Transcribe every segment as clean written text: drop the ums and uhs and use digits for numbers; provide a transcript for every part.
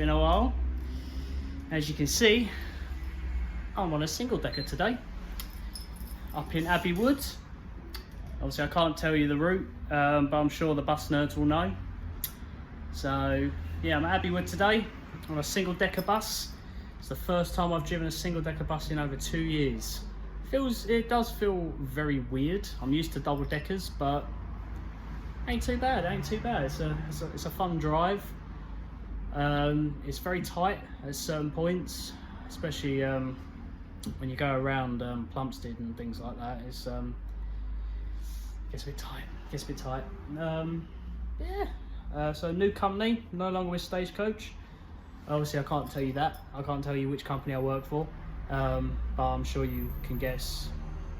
been a while. As you can see, I'm on a single decker today, up in Abbey Wood. Obviously I can't tell you the route, but I'm sure the bus nerds will know. So yeah, I'm at Abbey Wood today on a single decker bus. It's the first time I've driven a single decker bus in over 2 years. It does feel very weird. I'm used to double deckers, but ain't too bad, It's a fun drive. It's very tight at certain points, especially when you go around Plumstead and things like that. It's gets a bit tight. So new company, no longer with Stagecoach. Obviously I can't tell you that. I can't tell you which company I work for, but I'm sure you can guess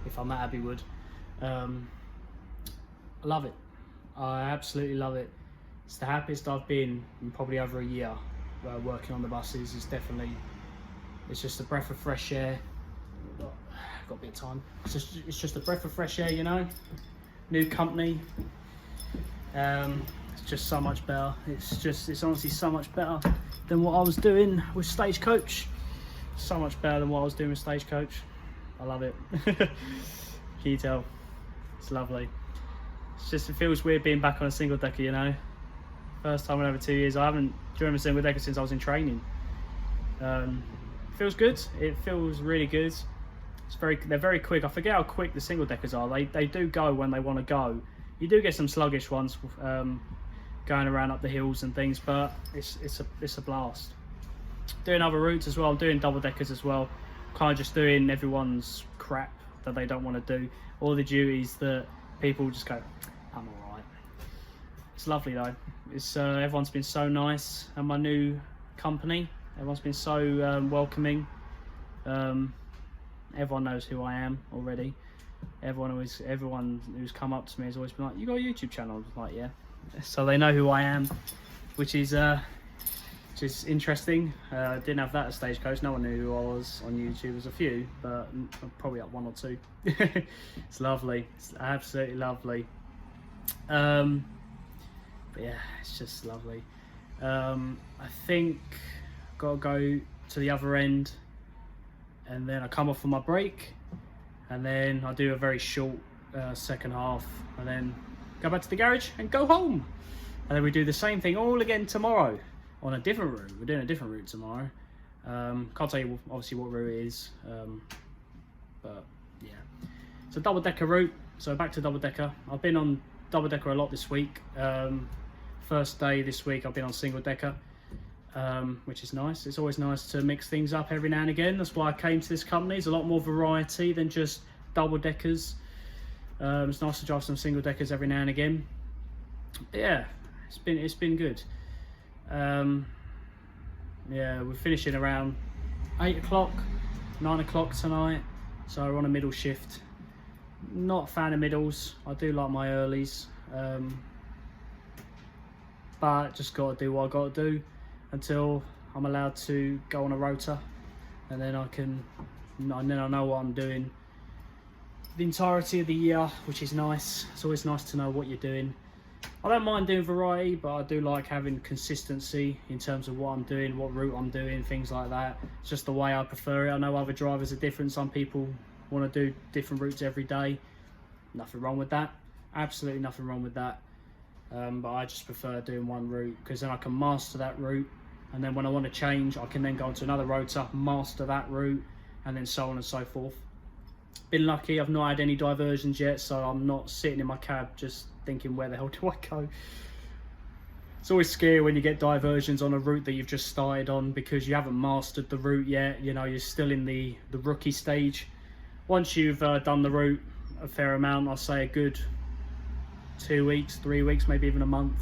if I'm at Abbey Wood. I love it. I absolutely love it. It's the happiest I've been in probably over a year working on the buses. It's just a breath of fresh air. Got a bit of time. It's just a breath of fresh air, you know. New company. It's just so much better. It's honestly so much better than what I was doing with Stagecoach. So much better than what I was doing with Stagecoach. I love it. Can you tell? It's lovely. It feels weird being back on a single decker, you know. First time in over 2 years. I haven't driven a single decker since I was in training. Feels good. It feels really good. They're very quick. I forget how quick the single deckers are. They do go when they want to go. You do get some sluggish ones going around up the hills and things, but it's a blast. Doing other routes as well. I'm doing double deckers as well. Kind of just doing everyone's crap that they don't want to do. All the duties that people just go, I'm alright. It's lovely though. Everyone's been so nice, and my new company, everyone's been so welcoming. Everyone knows who I am already. Everyone who's come up to me has always been like, you got a YouTube channel? I'm like, yeah. So they know who I am, which is interesting. Didn't have that at Stagecoach. No one knew who I was on YouTube. There's a few, but probably up one or two. It's lovely. It's absolutely lovely. But yeah, it's just lovely. I think I've got to go to the other end, and then I come off on my break, and then I do a very short second half, and then go back to the garage and go home. And then we do the same thing all again tomorrow on a different route. We're doing a different route tomorrow. Can't tell you obviously what route it is, but yeah. It's a double decker route, so back to double decker. I've been on double decker a lot this week. First day this week I've been on single decker, which is nice. It's always nice to mix things up every now and again. That's why I came to this company. There's a lot more variety than just double deckers. It's nice to drive some single deckers every now and again. But yeah, it's been good. Yeah, we're finishing around 8 o'clock, 9 o'clock tonight, so we're on a middle shift. Not a fan of middles. I do like my earlies, but just got to do what I got to do until I'm allowed to go on a rota, and then I know what I'm doing the entirety of the year, which is nice. It's always nice to know what you're doing. I don't mind doing variety, but I do like having consistency in terms of what I'm doing, what route I'm doing, things like that. It's just the way I prefer it. I know other drivers are different. Some people want to do different routes every day. Nothing wrong with that. Absolutely nothing wrong with that. But I just prefer doing one route, because then I can master that route, and then when I want to change, I can then go onto another rota, master that route, and then so on and so forth. Been lucky, I've not had any diversions yet, so I'm not sitting in my cab just thinking, where the hell do I go? It's always scary when you get diversions on a route that you've just started on, because you haven't mastered the route yet. You know, you're still in the rookie stage. Once you've done the route a fair amount, I'll say a good 2 weeks, 3 weeks, maybe even a month,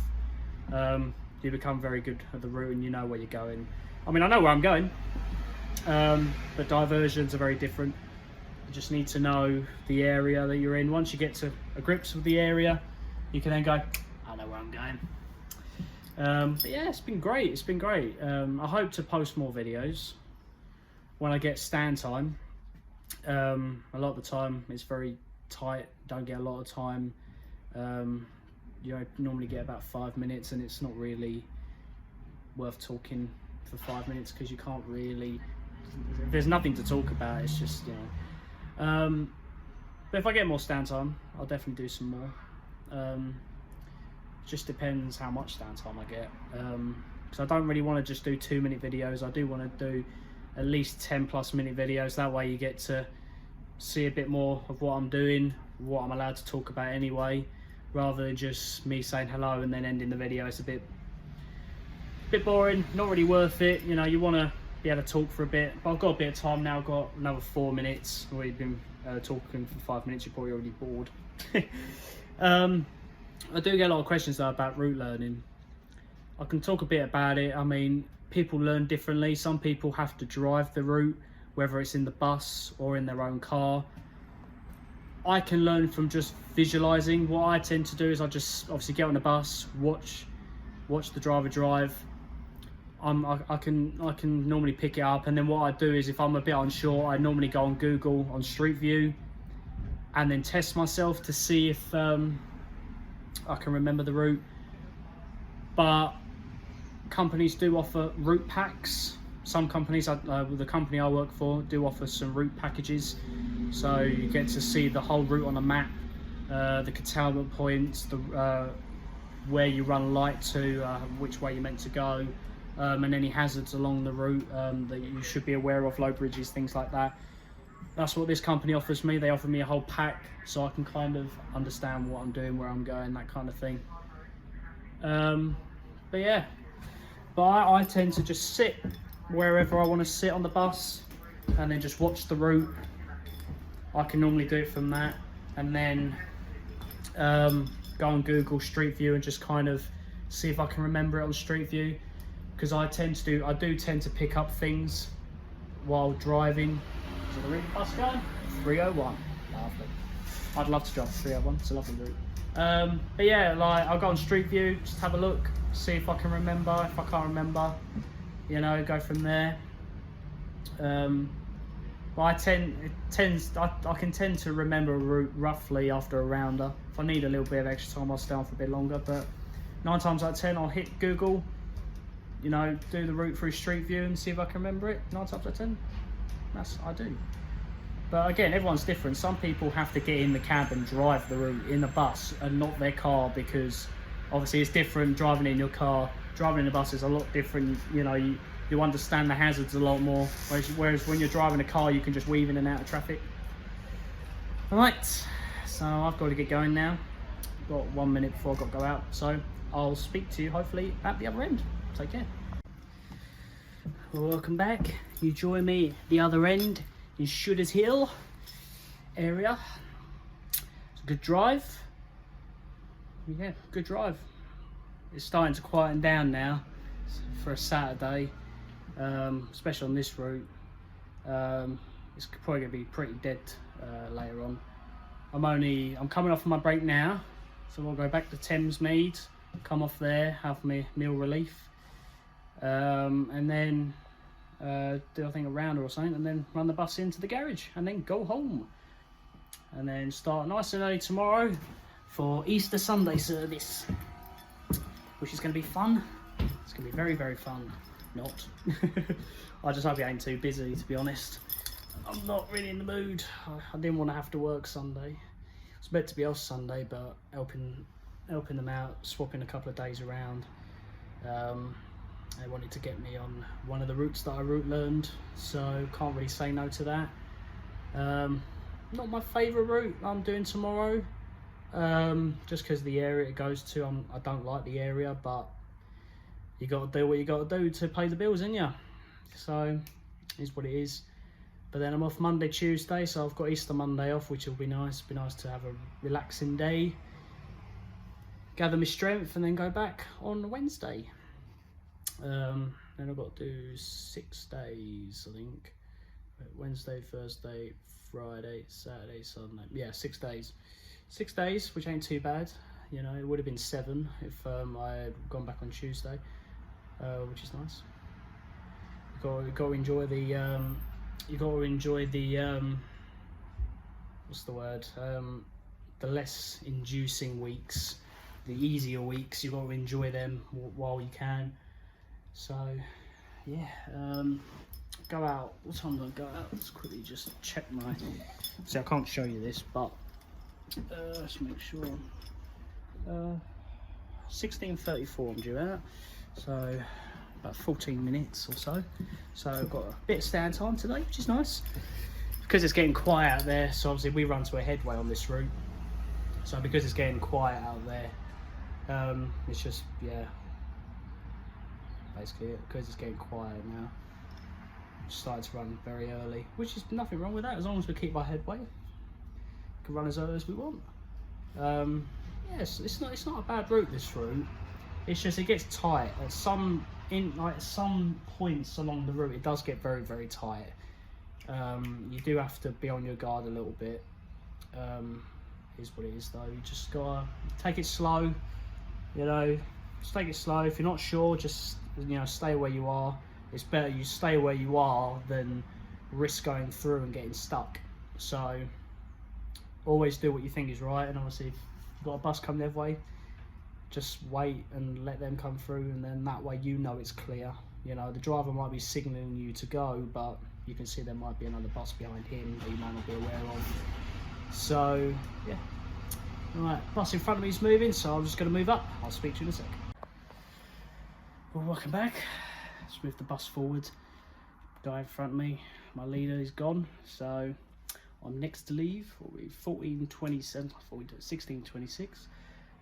you become very good at the route and you know where you're going. I mean, I know where I'm going, but diversions are very different. You just need to know the area that you're in. Once you get to a grips with the area, you can then go, I know where I'm going. But yeah, it's been great. It's been great. I hope to post more videos when I get stand time. A lot of the time it's very tight, don't get a lot of time. You know, normally get about 5 minutes, and it's not really worth talking for 5 minutes because you can't really, there's nothing to talk about, it's just, you know. But if I get more stand time, I'll definitely do some more. Just depends how much stand time I get, because I don't really want to just do 2-minute videos. I do want to do at least 10+ minute videos. That way you get to see a bit more of what I'm doing, what I'm allowed to talk about anyway, rather than just me saying hello and then ending the video. It's a bit boring, not really worth it. You know, you want to be able to talk for a bit, but I've got a bit of time now. I've got another 4 minutes. I've already been talking for 5 minutes. You're probably already bored. I do get a lot of questions though about route learning. I can talk a bit about it. I mean, people learn differently. Some people have to drive the route, whether it's in the bus or in their own car. I can learn from just visualizing. What I tend to do is I just obviously get on the bus, watch the driver drive. I can normally pick it up, and then what I do is if I'm a bit unsure, I normally go on Google on Street View and then test myself to see if I can remember the route. But companies do offer route packs. Some companies, the company I work for, do offer some route packages, so you get to see the whole route on a map, the curtailment points, the where you run light to, which way you're meant to go, and any hazards along the route that you should be aware of, low bridges, things like that. That's what this company offers me. They offer me a whole pack so I can kind of understand what I'm doing, where I'm going, that kind of thing. But yeah, but I tend to just sit wherever I want to sit on the bus and then just watch the route. I can normally do it from that, and then go on Google Street View and just kind of see if I can remember it on Street View, because I do tend to pick up things while driving. Is it the route bus going? 301. Lovely. I'd love to drive 301. It's a lovely route. But yeah, like I'll go on Street View, just have a look, see if I can remember. If I can't remember, you know, go from there. But I can tend to remember a route roughly after a rounder. If I need a little bit of extra time, I'll stay on for a bit longer. But 9 times out of 10, I'll hit Google, you know, do the route through Street View and see if I can remember it. 9 times out of 10, I do. But again, everyone's different. Some people have to get in the cab and drive the route in the bus and not their car, because obviously it's different driving in your car. Driving in the bus is a lot different. You know, you understand the hazards a lot more, whereas when you're driving a car, you can just weave in and out of traffic. Alright, so I've got to get going now. Got 1 minute before I've got to go out, so I'll speak to you hopefully at the other end. Take care. Well, welcome back. You join me at the other end in Shooters Hill area. It's a good drive. Yeah, good drive. It's starting to quieten down now for a Saturday, especially on this route. It's probably gonna be pretty dead later on. I'm coming off of my break now, so we'll go back to Thamesmead, come off there, have my meal relief, and then do I think a rounder or something, and then run the bus into the garage and then go home, and then start nice and early tomorrow for Easter Sunday service, which is going to be fun. It's going to be very, very fun. Not. I just hope it ain't too busy, to be honest. I'm not really in the mood. I didn't want to have to work Sunday. It's meant to be off Sunday, but helping them out, swapping a couple of days around. They wanted to get me on one of the routes that I route learned, so can't really say no to that. Not my favourite route I'm doing tomorrow, just because the area it goes to, I don't like the area, but you got to do what you got to do to pay the bills, ain't ya? So it is what it is. But then I'm off Monday, Tuesday, so I've got Easter Monday off, which will be nice. It'll be nice to have a relaxing day, gather my strength, and then go back on Wednesday. Then I've got to do 6 days, I think. Wednesday, Thursday, Friday, Saturday, Sunday. Yeah, 6 days. 6 days, which ain't too bad. You know, it would have been 7 if I had gone back on Tuesday, which is nice. You got to enjoy the. You got to enjoy the. What's the word? The less inducing weeks, the easier weeks. You got to enjoy them while you can. So, yeah, go out. What time do I go out? Let's quickly just check my. See, I can't show you this, but let's make sure. 16:34 I'm due out, so about 14 minutes or so. So I've got a bit of stand time today, which is nice because it's getting quiet out there. So obviously we run to a headway on this route. So because it's getting quiet out there, it's just, yeah, basically it, because it's getting quiet now. Started to run very early, which is nothing wrong with that as long as we keep our headway. We can run as early as we want. Yes, it's not a bad route, this route. It's just it gets tight at some points along the route. It does get very, very tight. You do have to be on your guard a little bit. Is what it is though. You just gotta take it slow. You know, just take it slow. If you're not sure, just, you know, stay where you are. It's better you stay where you are than risk going through and getting stuck. So always do what you think is right. And obviously, if you've got a bus come their way, just wait and let them come through, and then that way you know it's clear. You know, the driver might be signalling you to go, but you can see there might be another bus behind him that you might not be aware of. So yeah, right, bus in front of me is moving, so I'm just going to move up. I'll speak to you in a sec. Well, welcome back. Let's move the bus forward. Guy in front of me, my leader, is gone, so I'm next to leave. Will be 14:27. I thought we did 16:26,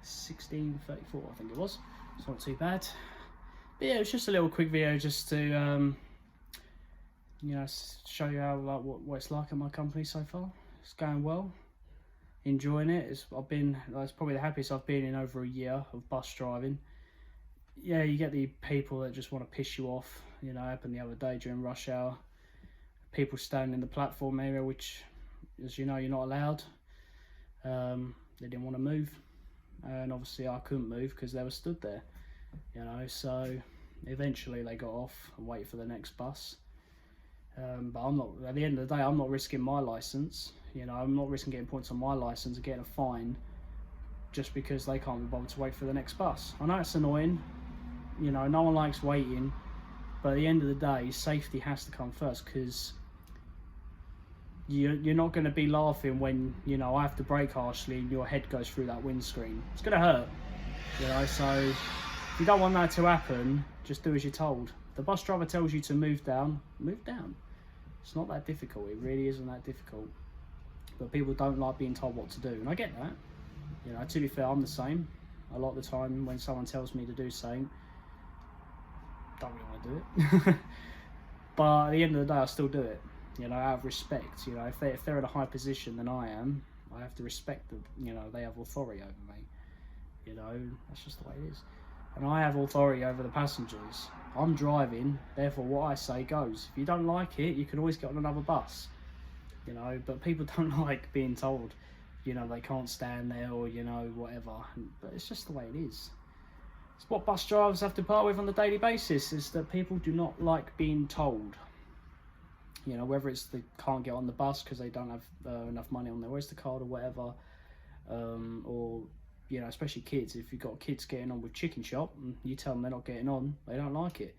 16:34, I think it was. It's not too bad. But yeah, it was just a little quick video just to you know, show you how, like, what it's like at my company so far. It's going well, enjoying it. It's probably the happiest I've been in over a year of bus driving. Yeah, you get the people that just want to piss you off. You know, happened the other day during rush hour. People standing in the platform area, which, as you know, you're not allowed. They didn't want to move, and obviously I couldn't move because they were stood there. You know, so eventually they got off and waited for the next bus. But I'm not. At the end of the day, I'm not risking my license. You know, I'm not risking getting points on my license and getting a fine just because they can't be bothered to wait for the next bus. I know it's annoying. You know, no one likes waiting, but at the end of the day, safety has to come first, because you're not going to be laughing when, you know, I have to brake harshly and your head goes through that windscreen. It's going to hurt. You know, so if you don't want that to happen, just do as you're told. If the bus driver tells you to move down, move down. It's not that difficult. It really isn't that difficult. But people don't like being told what to do, and I get that. You know, to be fair, I'm the same. A lot of the time when someone tells me to do something, don't really want to do it. But at the end of the day, I still do it. You know, out of respect. You know, if they're in a high position than I am, I have to respect them. You know, they have authority over me. You know, that's just the way it is. And I have authority over the passengers. I'm driving, therefore what I say goes. If you don't like it, you can always get on another bus. You know, but people don't like being told, you know, they can't stand there, or, you know, whatever. But it's just the way it is. It's what bus drivers have to part with on a daily basis, is that people do not like being told. You know, whether it's they can't get on the bus because they don't have enough money on their Oyster card or whatever, or, you know, especially kids. If you've got kids getting on with Chicken Shop and you tell them they're not getting on, they don't like it.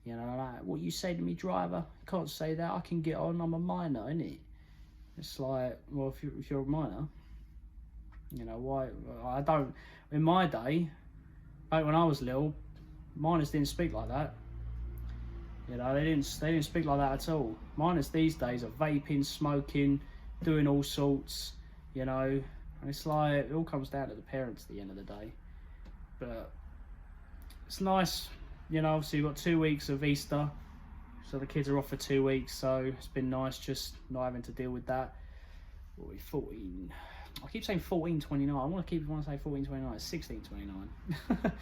You know, like, what you say to me, driver? You can't say that. I can get on. I'm a minor, innit? It's like, well, if you're a minor, you know, why? I don't. In my day, back when I was little, minors didn't speak like that. You know, they didn't speak like that at all. Minors these days are vaping, smoking, doing all sorts. You know, and it's like, it all comes down to the parents at the end of the day. But it's nice. You know, obviously you've got 2 weeks of Easter, so the kids are off for 2 weeks, so it's been nice just not having to deal with that. 14. I keep saying 14:29. I want to say 14:29. It's 16:29. But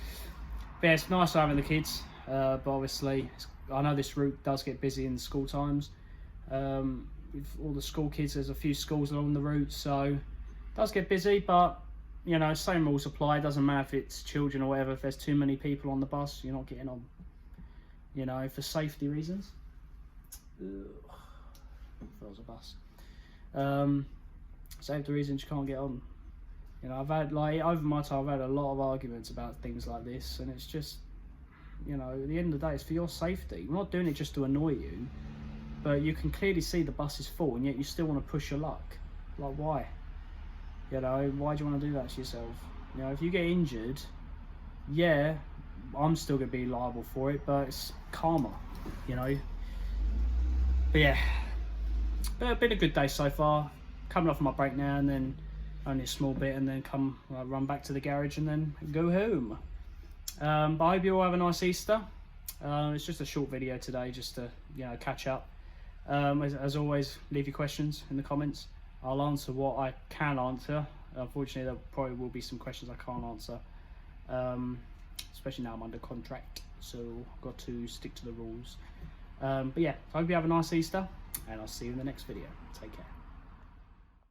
yeah, it's nice having the kids. But obviously, I know this route does get busy in the school times. With all the school kids, there's a few schools along the route, so it does get busy. But you know, same rules apply. It doesn't matter if it's children or whatever. If there's too many people on the bus, you're not getting on. You know, for safety reasons. Ugh. If there was a bus. Safety reasons you can't get on. You know, I've had, like, over my time, I've had a lot of arguments about things like this, and it's just, You know, at the end of the day, it's for your safety. We're not doing it just to annoy you, but you can clearly see the bus is full, and yet you still want to push your luck. Like, why? You know, why do you want to do that to yourself? You know, if you get injured, yeah, I'm still going to be liable for it, but it's karma, you know. But yeah, been a good day so far. Coming off my break now, and then only a small bit, and then run back to the garage and then go home. But I hope you all have a nice Easter. It's just a short video today, just to, you know, catch up. As always, leave your questions in the comments. I'll answer what I can answer. Unfortunately, there probably will be some questions I can't answer, especially now I'm under contract, so I've got to stick to the rules. But yeah, I hope you have a nice Easter, and I'll see you in the next video. Take care.